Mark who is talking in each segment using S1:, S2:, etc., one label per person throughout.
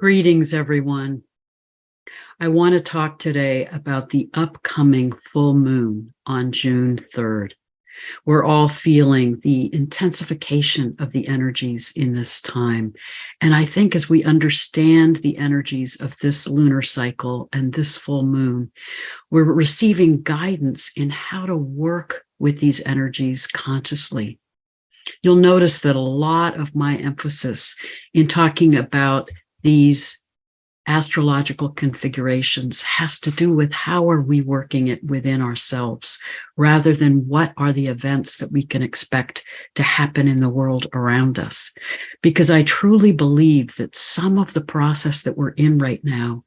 S1: Greetings, everyone. I want to talk today about the upcoming full moon on June 3rd. We're all feeling the intensification of the energies in this time. And I think as we understand the energies of this lunar cycle and this full moon, we're receiving guidance in how to work with these energies consciously. You'll notice that a lot of my emphasis in talking about these astrological configurations has to do with how are we working it within ourselves, rather than what are the events that we can expect to happen in the world around us. Because I truly believe that some of the process that we're in right now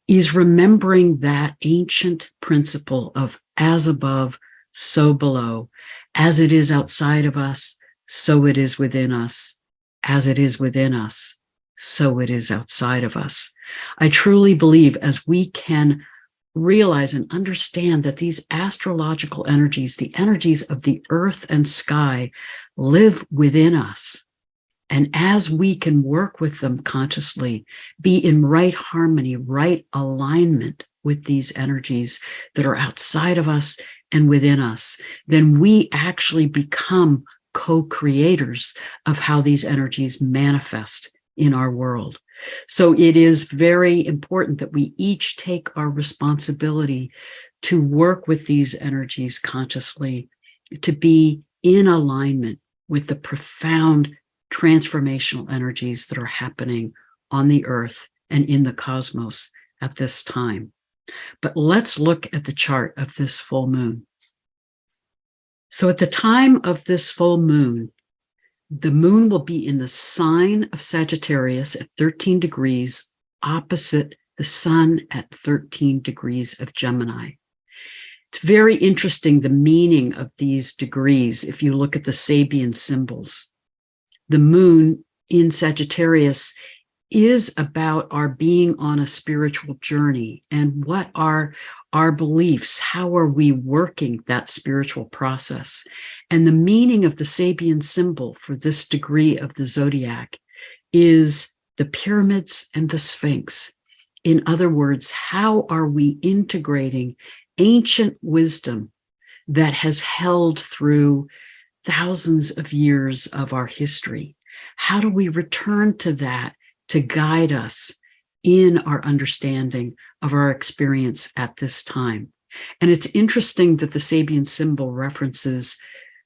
S1: is remembering that ancient principle of as above, so below. As it is outside of us, so it is within us. As it is within us, so it is outside of us. I truly believe as we can realize and understand that these astrological energies, the energies of the earth and sky, live within us. And as we can work with them consciously, be in right harmony, right alignment with these energies that are outside of us and within us, then we actually become co-creators of how these energies manifest in our world. So it is very important that we each take our responsibility to work with these energies consciously, to be in alignment with the profound transformational energies that are happening on the earth and in the cosmos at this time. But let's look at the chart of this full moon. So at the time of this full moon, the moon will be in the sign of Sagittarius at 13 degrees opposite the sun at 13 degrees of Gemini. It's very interesting, the meaning of these degrees. If you look at the Sabian symbols, the moon in Sagittarius is about our being on a spiritual journey and what are our beliefs, how are we working that spiritual process. And the meaning of the Sabian symbol for this degree of the zodiac is the pyramids and the Sphinx. In other words, how are we integrating ancient wisdom that has held through thousands of years of our history? How do we return to that to guide us in our understanding of our experience at this time? And it's interesting that the Sabian symbol references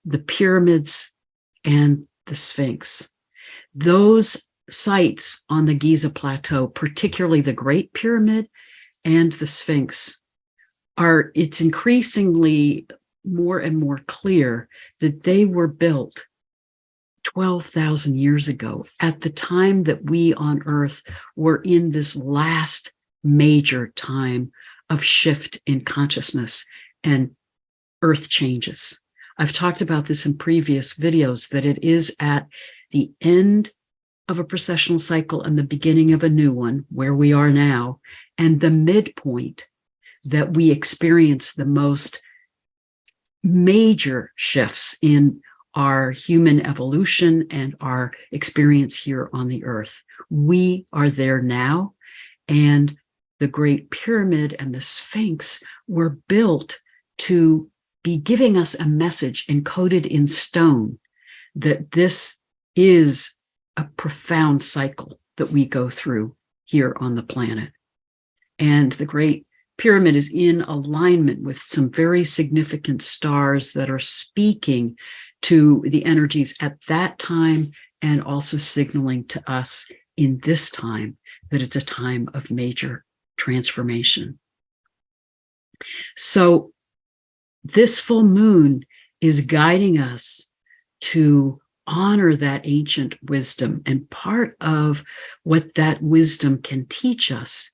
S1: the pyramids and the Sphinx. Those sites on the Giza Plateau, particularly the Great Pyramid and the Sphinx, it's increasingly more and more clear that they were built 12,000 years ago, at the time that we on Earth were in this last major time of shift in consciousness and Earth changes. I've talked about this in previous videos, that it is at the end of a precessional cycle and the beginning of a new one, where we are now, and the midpoint that we experience the most major shifts in our human evolution and our experience here on the earth. We are there now, and the Great Pyramid and the Sphinx were built to be giving us a message encoded in stone that this is a profound cycle that we go through here on the planet. And the Great Pyramid is in alignment with some very significant stars that are speaking to the energies at that time, and also signaling to us in this time that it's a time of major transformation. So this full moon is guiding us to honor that ancient wisdom. And part of what that wisdom can teach us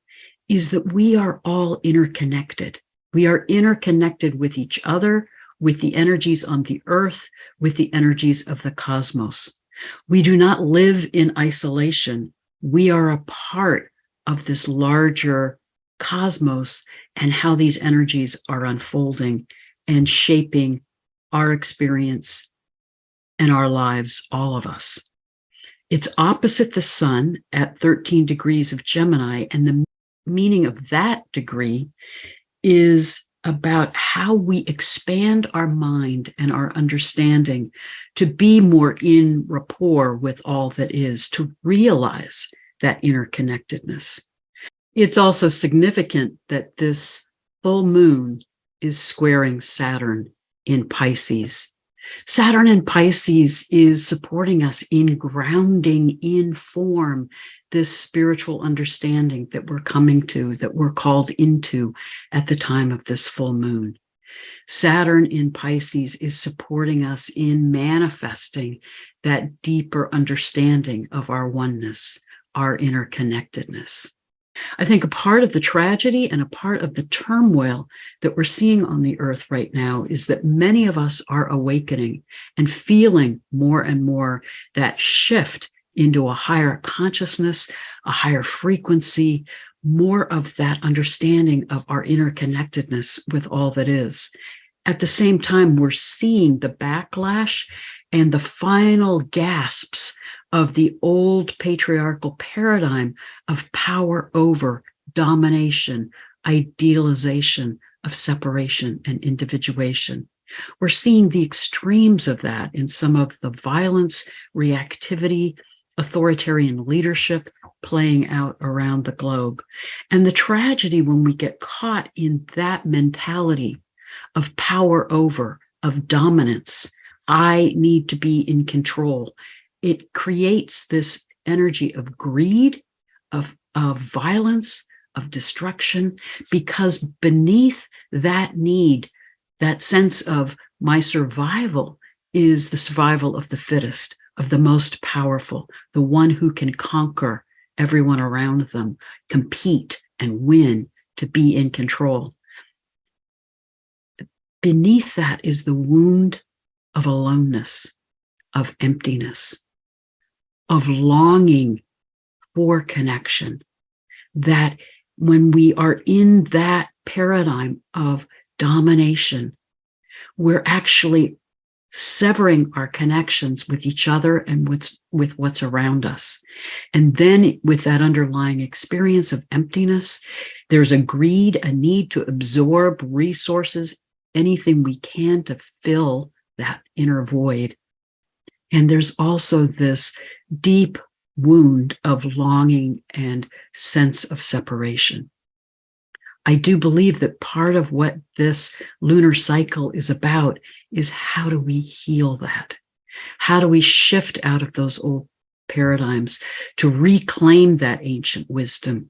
S1: is that we are all interconnected. We are interconnected with each other, with the energies on the earth, with the energies of the cosmos. We do not live in isolation. We are a part of this larger cosmos and how these energies are unfolding and shaping our experience and our lives, all of us. It's opposite the sun at 13 degrees of Gemini, and the meaning of that degree is about how we expand our mind and our understanding to be more in rapport with all that is, to realize that interconnectedness. It's also significant that this full moon is squaring Saturn in Pisces. Saturn in Pisces is supporting us in grounding in form this spiritual understanding that we're coming to, that we're called into at the time of this full moon. Saturn in Pisces is supporting us in manifesting that deeper understanding of our oneness, our interconnectedness. I think a part of the tragedy and a part of the turmoil that we're seeing on the earth right now is that many of us are awakening and feeling more and more that shift into a higher consciousness, a higher frequency, more of that understanding of our interconnectedness with all that is. At the same time, we're seeing the backlash and the final gasps of the old patriarchal paradigm of power over, domination, idealization of separation and individuation. We're seeing the extremes of that in some of the violence, reactivity, authoritarian leadership playing out around the globe. And the tragedy when we get caught in that mentality of power over, of dominance, I need to be in control. It creates this energy of greed, of violence, of destruction, because beneath that need, that sense of my survival is the survival of the fittest, of the most powerful, the one who can conquer everyone around them, compete and win, to be in control. Beneath that is the wound of aloneness, of emptiness, of longing for connection, that when we are in that paradigm of domination, we're actually severing our connections with each other and with what's around us. And then with that underlying experience of emptiness, there's a greed, a need to absorb resources, anything we can to fill that inner void. And there's also this deep wound of longing and sense of separation. I do believe that part of what this lunar cycle is about is how do we heal that? How do we shift out of those old paradigms to reclaim that ancient wisdom,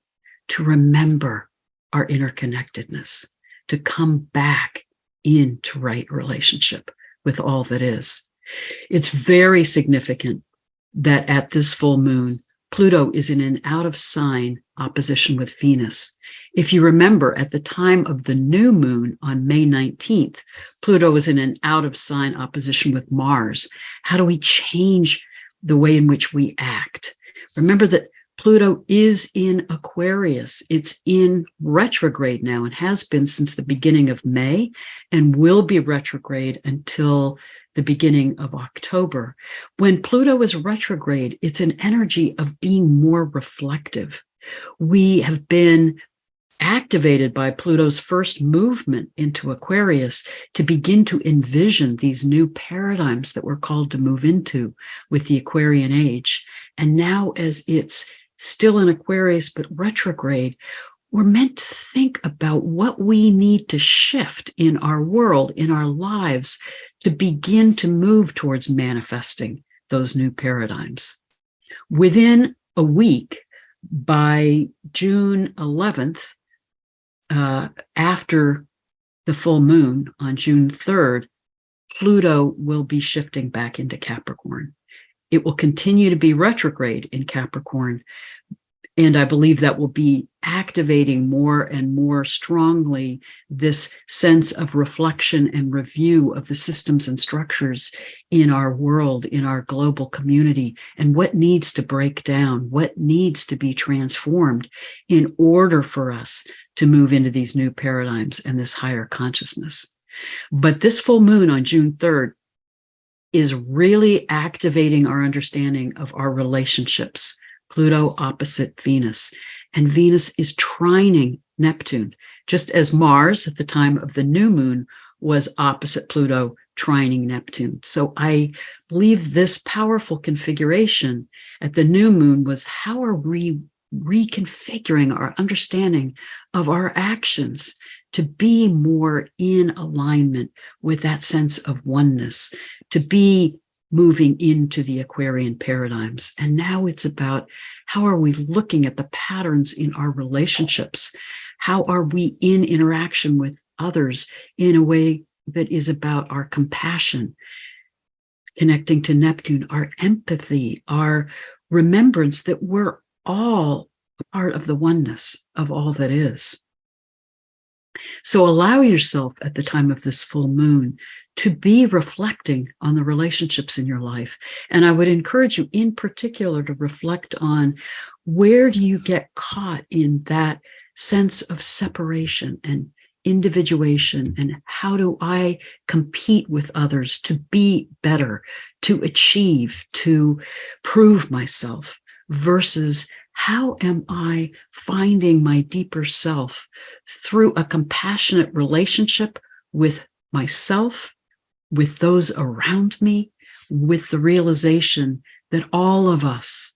S1: to remember our interconnectedness, to come back into right relationship with all that is? It's very significant that at this full moon, Pluto is in an out of sign opposition with Venus. If you remember, at the time of the new moon on May 19th, Pluto was in an out of sign opposition with Mars. How do we change the way in which we act? Remember that Pluto is in Aquarius. It's in retrograde now and has been since the beginning of May and will be retrograde until the beginning of October. When Pluto is retrograde, it's an energy of being more reflective. We have been activated by Pluto's first movement into Aquarius to begin to envision these new paradigms that we're called to move into with the Aquarian age. And now, as it's still in Aquarius but retrograde, we're meant to think about what we need to shift in our world, in our lives, to begin to move towards manifesting those new paradigms. Within a week, by June 11th, after the full moon on June 3rd, Pluto will be shifting back into Capricorn. It will continue to be retrograde in Capricorn, and I believe that will be activating more and more strongly this sense of reflection and review of the systems and structures in our world, in our global community, and what needs to break down, what needs to be transformed in order for us to move into these new paradigms and this higher consciousness. But this full moon on June 3rd is really activating our understanding of our relationships. Pluto opposite Venus. And Venus is trining Neptune, just as Mars at the time of the new moon was opposite Pluto, trining Neptune. So I believe this powerful configuration at the new moon was, how are we reconfiguring our understanding of our actions to be more in alignment with that sense of oneness, to be moving into the Aquarian paradigms. And now it's about, how are we looking at the patterns in our relationships? How are we in interaction with others in a way that is about our compassion, connecting to Neptune, our empathy, our remembrance that we're all part of the oneness of all that is. So allow yourself at the time of this full moon to be reflecting on the relationships in your life. And I would encourage you in particular to reflect on, where do you get caught in that sense of separation and individuation, and how do I compete with others to be better, to achieve, to prove myself, versus how am I finding my deeper self through a compassionate relationship with myself, with those around me, with the realization that all of us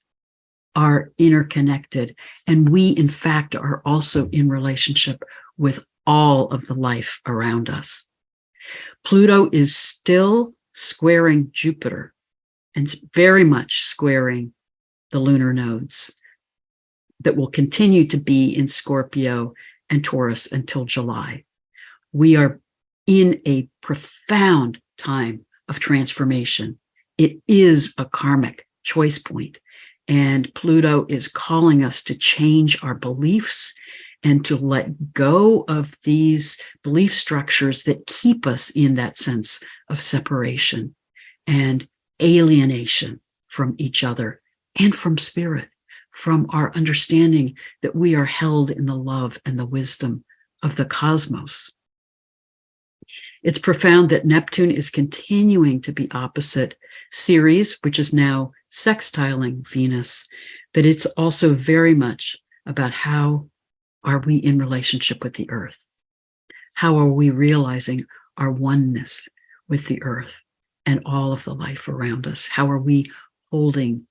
S1: are interconnected, and we in fact are also in relationship with all of the life around us. Pluto is still squaring Jupiter, and it's very much squaring the lunar nodes that will continue to be in Scorpio and Taurus until July. We are in a profound time of transformation. It is a karmic choice point, and Pluto is calling us to change our beliefs and to let go of these belief structures that keep us in that sense of separation and alienation from each other and from spirit, from our understanding that we are held in the love and the wisdom of the cosmos. It's profound that Neptune is continuing to be opposite Ceres, which is now sextiling Venus, that it's also very much about, how are we in relationship with the earth? How are we realizing our oneness with the earth and all of the life around us? How are we holding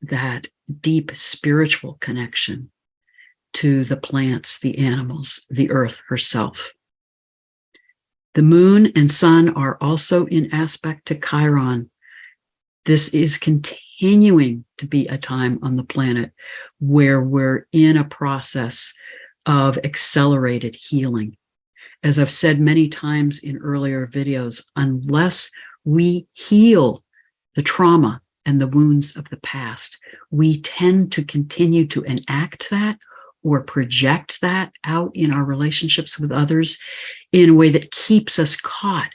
S1: that deep spiritual connection to the plants, the animals, the earth herself? The moon and sun are also in aspect to Chiron. This is continuing to be a time on the planet where we're in a process of accelerated healing. As I've said many times in earlier videos, unless we heal the trauma and the wounds of the past, we tend to continue to enact that or project that out in our relationships with others in a way that keeps us caught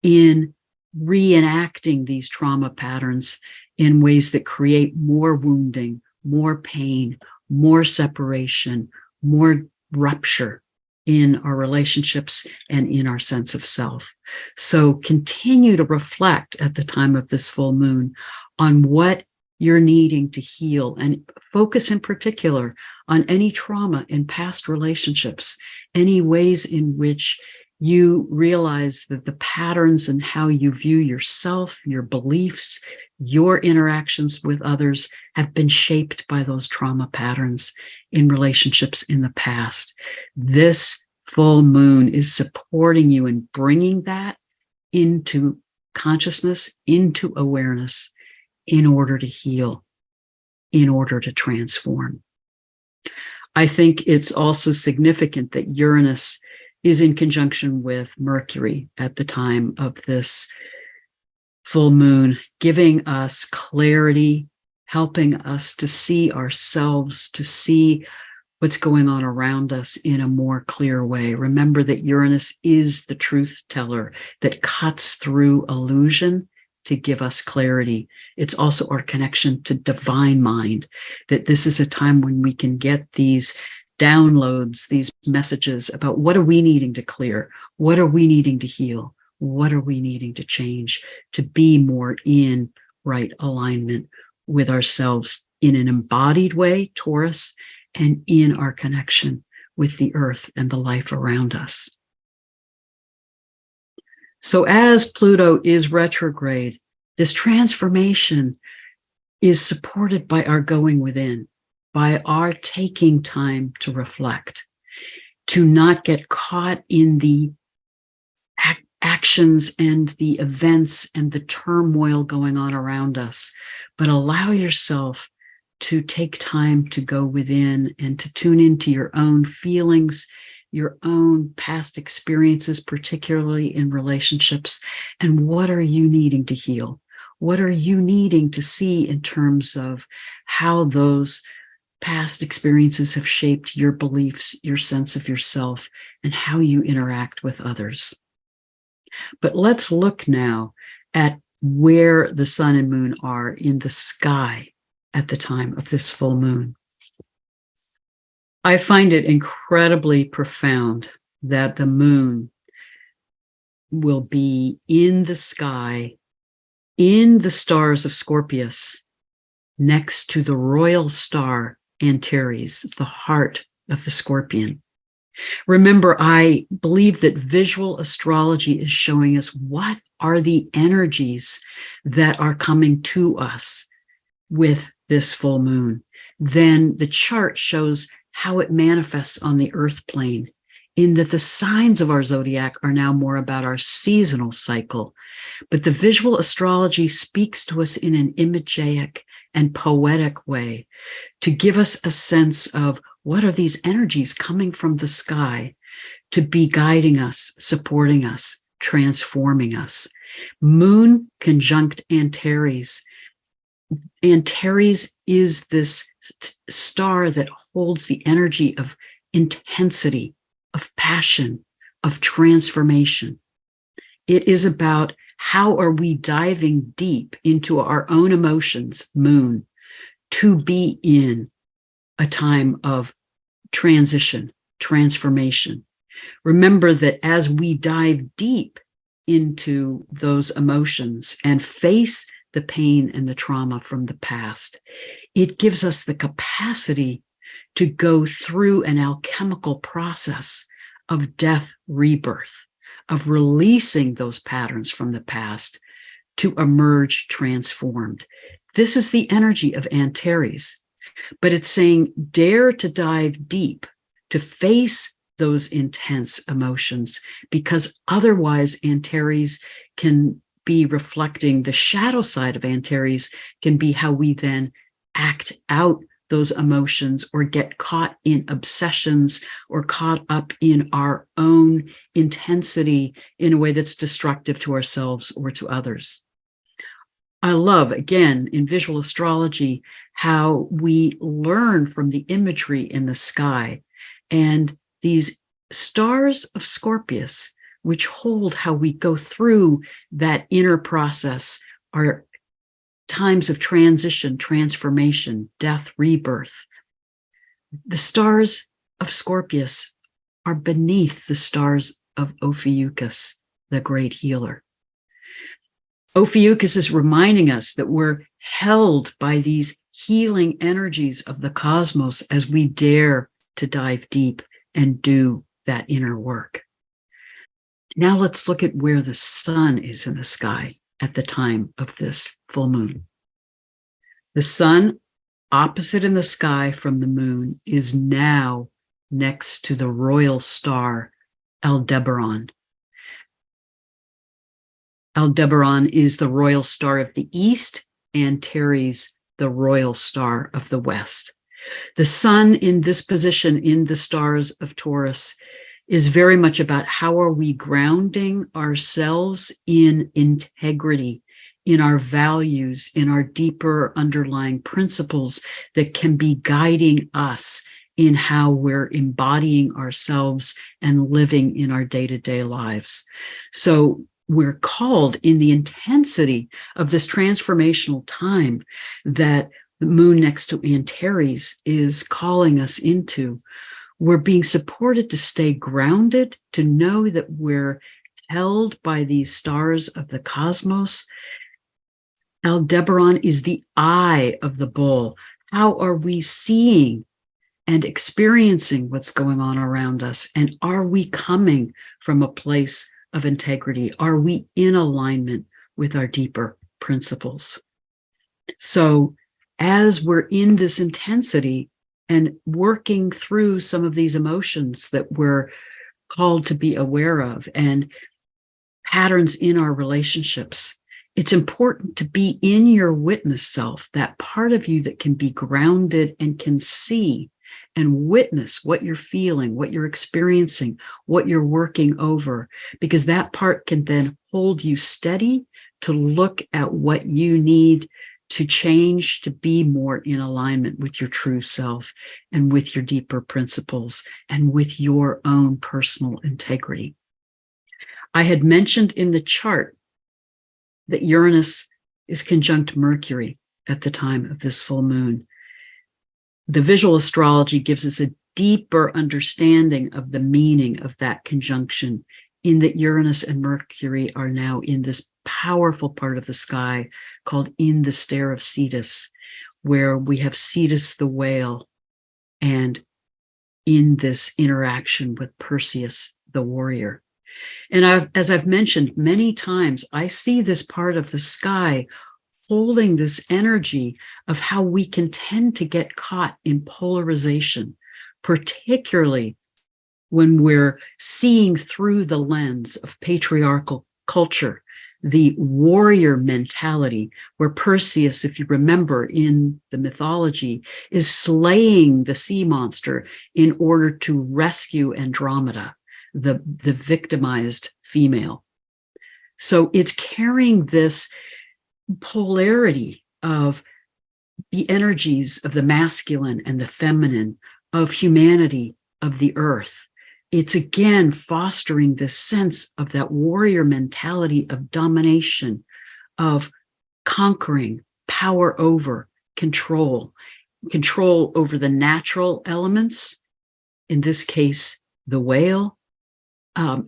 S1: in reenacting these trauma patterns in ways that create more wounding, more pain, more separation, more rupture in our relationships and in our sense of self. So continue to reflect at the time of this full moon on what you're needing to heal, and focus in particular on any trauma in past relationships, any ways in which you realize that the patterns and how you view yourself, your beliefs, your interactions with others have been shaped by those trauma patterns in relationships in the past. This full moon is supporting you in bringing that into consciousness, into awareness, in order to heal, in order to transform. I think it's also significant that Uranus is in conjunction with Mercury at the time of this full moon, giving us clarity, helping us to see ourselves, to see what's going on around us in a more clear way. Remember that Uranus is the truth teller that cuts through illusion to give us clarity. It's also our connection to divine mind, that this is a time when we can get these downloads, these messages about what are we needing to clear? What are we needing to heal? What are we needing to change to be more in right alignment with ourselves in an embodied way, Taurus, and in our connection with the earth and the life around us? So as Pluto is retrograde, this transformation is supported by our going within, by our taking time to reflect, to not get caught in the actions and the events and the turmoil going on around us, but allow yourself to take time to go within and to tune into your own feelings, your own past experiences, particularly in relationships, and what are you needing to heal? What are you needing to see in terms of how those past experiences have shaped your beliefs, your sense of yourself, and how you interact with others? But let's look now at where the sun and moon are in the sky at the time of this full moon. I find it incredibly profound that the moon will be in the sky, in the stars of Scorpius, next to the royal star Antares, the heart of the Scorpion. Remember, I believe that visual astrology is showing us what are the energies that are coming to us with this full moon. Then the chart shows how it manifests on the earth plane, in that the signs of our zodiac are now more about our seasonal cycle. But the visual astrology speaks to us in an imagic and poetic way to give us a sense of what are these energies coming from the sky to be guiding us, supporting us, transforming us. Moon conjunct Antares. Antares is this star that holds the energy of intensity, of passion, of transformation. It is about how are we diving deep into our own emotions, moon, to be in a time of transition, transformation. Remember that as we dive deep into those emotions and face the pain and the trauma from the past, it gives us the capacity to go through an alchemical process of death, rebirth, of releasing those patterns from the past to emerge transformed. This is the energy of Antares, but it's saying dare to dive deep, to face those intense emotions, because otherwise Antares can be reflecting the shadow side of Antares, can be how we then act out those emotions or get caught in obsessions or caught up in our own intensity in a way that's destructive to ourselves or to others. I love, again, in visual astrology, how we learn from the imagery in the sky and these stars of Scorpius, which hold how we go through that inner process, are times of transition, transformation, death, rebirth. The stars of Scorpius are beneath the stars of Ophiuchus, the great healer. Ophiuchus is reminding us that we're held by these healing energies of the cosmos as we dare to dive deep and do that inner work. Now let's look at where the sun is in the sky at the time of this full moon. The sun, opposite in the sky from the moon, is now next to the royal star Aldebaran. Aldebaran is the royal star of the east, and Antares, the royal star of the west. The sun in this position in the stars of Taurus is very much about how are we grounding ourselves in integrity, in our values, in our deeper underlying principles that can be guiding us in how we're embodying ourselves and living in our day-to-day lives. So we're called in the intensity of this transformational time that the moon next to Antares is calling us into. We're being supported to stay grounded, to know that we're held by these stars of the cosmos. Aldebaran is the eye of the bull. How are we seeing and experiencing what's going on around us? And are we coming from a place of integrity? Are we in alignment with our deeper principles? So as we're in this intensity and working through some of these emotions that we're called to be aware of and patterns in our relationships, it's important to be in your witness self, that part of you that can be grounded and can see and witness what you're feeling, what you're experiencing, what you're working over, because that part can then hold you steady to look at what you need to change, to be more in alignment with your true self and with your deeper principles and with your own personal integrity. I had mentioned in the chart that Uranus is conjunct Mercury at the time of this full moon. The visual astrology gives us a deeper understanding of the meaning of that conjunction, in that Uranus and Mercury are now in this powerful part of the sky called in the stare of Cetus, where we have Cetus the whale, and in this interaction with Perseus the warrior. And as I've mentioned many times, I see this part of the sky holding this energy of how we can tend to get caught in polarization, particularly when we're seeing through the lens of patriarchal culture, the warrior mentality, where Perseus, if you remember in the mythology, is slaying the sea monster in order to rescue Andromeda, the victimized female. So it's carrying this polarity of the energies of the masculine and the feminine, of humanity, of the earth. It's again fostering this sense of that warrior mentality of domination, of conquering, power over, control over the natural elements, in this case, the whale.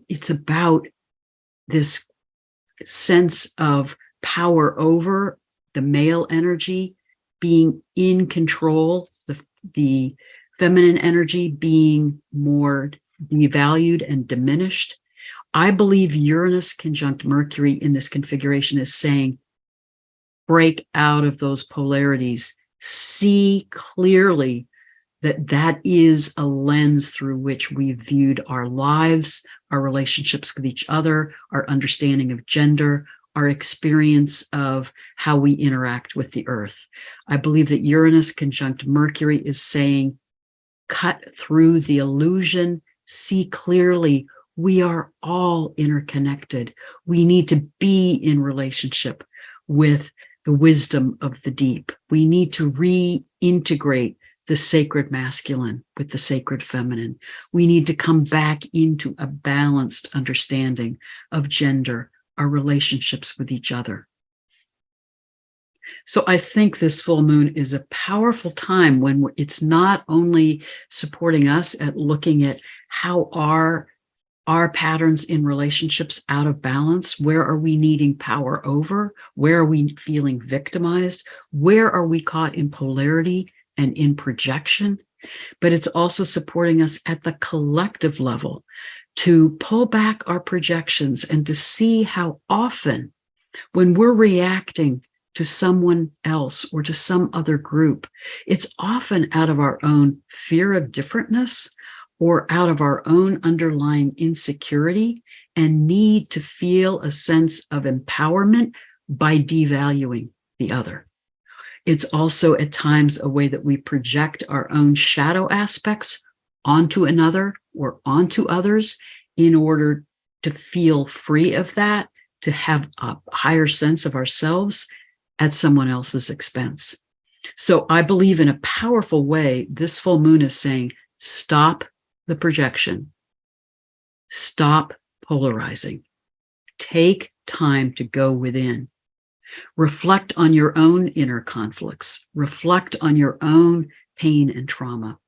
S1: It's about this sense of power over the male energy, being in control, the feminine energy being more devalued and diminished. I believe Uranus conjunct Mercury in this configuration is saying, break out of those polarities, see clearly that that is a lens through which we viewed our lives, our relationships with each other, our understanding of gender, our experience of how we interact with the earth. I believe that Uranus conjunct Mercury is saying, cut through the illusion, see clearly, we are all interconnected. We need to be in relationship with the wisdom of the deep. We need to reintegrate the sacred masculine with the sacred feminine. We need to come back into a balanced understanding of gender, our relationships with each other. So I think this full moon is a powerful time when it's not only supporting us at looking at how are our patterns in relationships out of balance, where are we needing power over, where are we feeling victimized, where are we caught in polarity and in projection, but it's also supporting us at the collective level to pull back our projections and to see how often when we're reacting to someone else or to some other group, it's often out of our own fear of differentness or out of our own underlying insecurity and need to feel a sense of empowerment by devaluing the other. It's also at times a way that we project our own shadow aspects onto another or onto others in order to feel free of that, to have a higher sense of ourselves at someone else's expense. So I believe in a powerful way, this full moon is saying, stop the projection, stop polarizing, take time to go within, reflect on your own inner conflicts, reflect on your own pain and trauma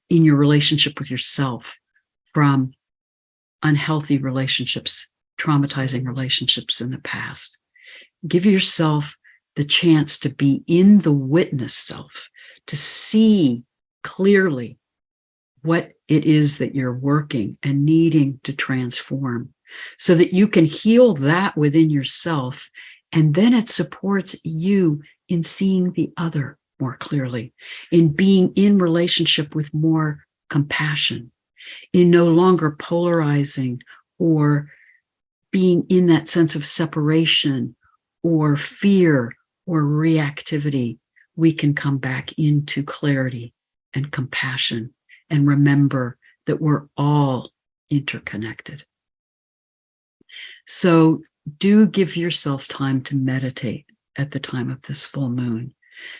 S1: in your relationship with yourself from unhealthy relationships, traumatizing relationships in the past. Give yourself the chance to be in the witness self, to see clearly what it is that you're working and needing to transform, so that you can heal that within yourself. And then it supports you in seeing the other more clearly, in being in relationship with more compassion, in no longer polarizing or being in that sense of separation or fear or reactivity. We can come back into clarity and compassion and remember that we're all interconnected. So do give yourself time to meditate at the time of this full moon,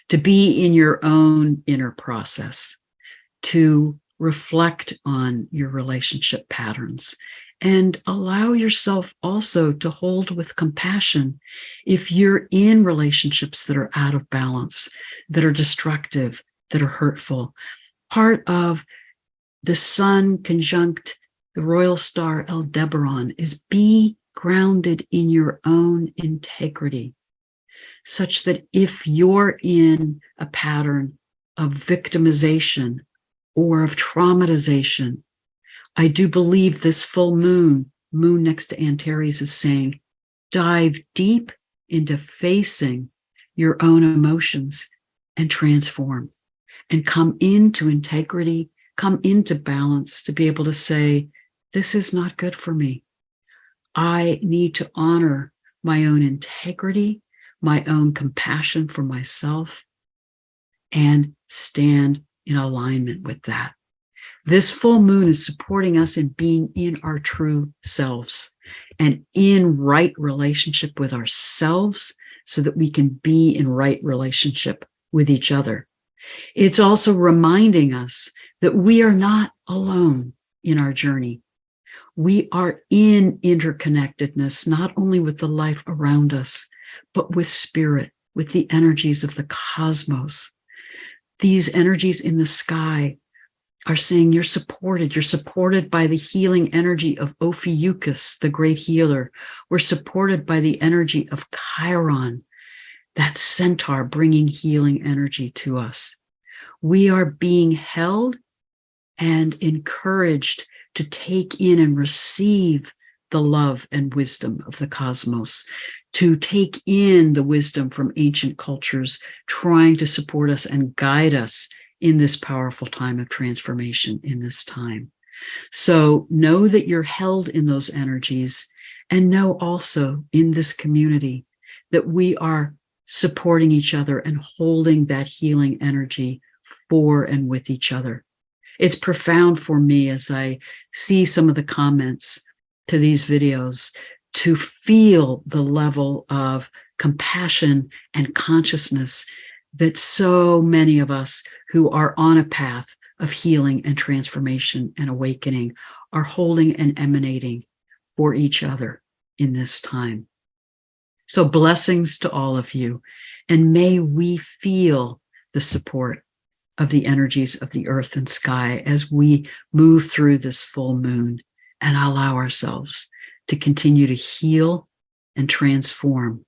S1: to be in your own inner process, to reflect on your relationship patterns, and allow yourself also to hold with compassion if you're in relationships that are out of balance, that are destructive, that are hurtful. Part of the sun conjunct the royal star Aldebaran is be grounded in your own integrity, such that if you're in a pattern of victimization or of traumatization, I do believe this full moon next to Antares, is saying, dive deep into facing your own emotions and transform, and come into integrity, come into balance, to be able to say, this is not good for me. I need to honor my own integrity, my own compassion for myself, and stand in alignment with that. This full moon is supporting us in being in our true selves and in right relationship with ourselves, so that we can be in right relationship with each other. It's also reminding us that we are not alone in our journey. We are in interconnectedness, not only with the life around us, but with spirit, with the energies of the cosmos. These energies in the sky are saying you're supported. You're supported by the healing energy of Ophiuchus, the great healer. We're supported by the energy of Chiron, that centaur bringing healing energy to us. We are being held and encouraged to take in and receive the love and wisdom of the cosmos, to take in the wisdom from ancient cultures, trying to support us and guide us in this powerful time of transformation in this time. So know that you're held in those energies, and know also in this community that we are supporting each other and holding that healing energy for and with each other. It's profound for me as I see some of the comments to these videos to feel the level of compassion and consciousness that so many of us who are on a path of healing and transformation and awakening are holding and emanating for each other in this time. So blessings to all of you, and may we feel the support of the energies of the earth and sky as we move through this full moon, and allow ourselves to continue to heal and transform,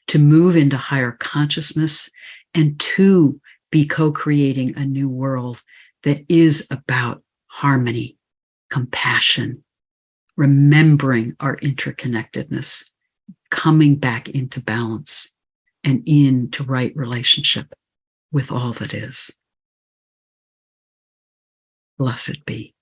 S1: to move into higher consciousness, and to be co-creating a new world that is about harmony, compassion, remembering our interconnectedness, coming back into balance and into right relationship with all that is. Blessed be.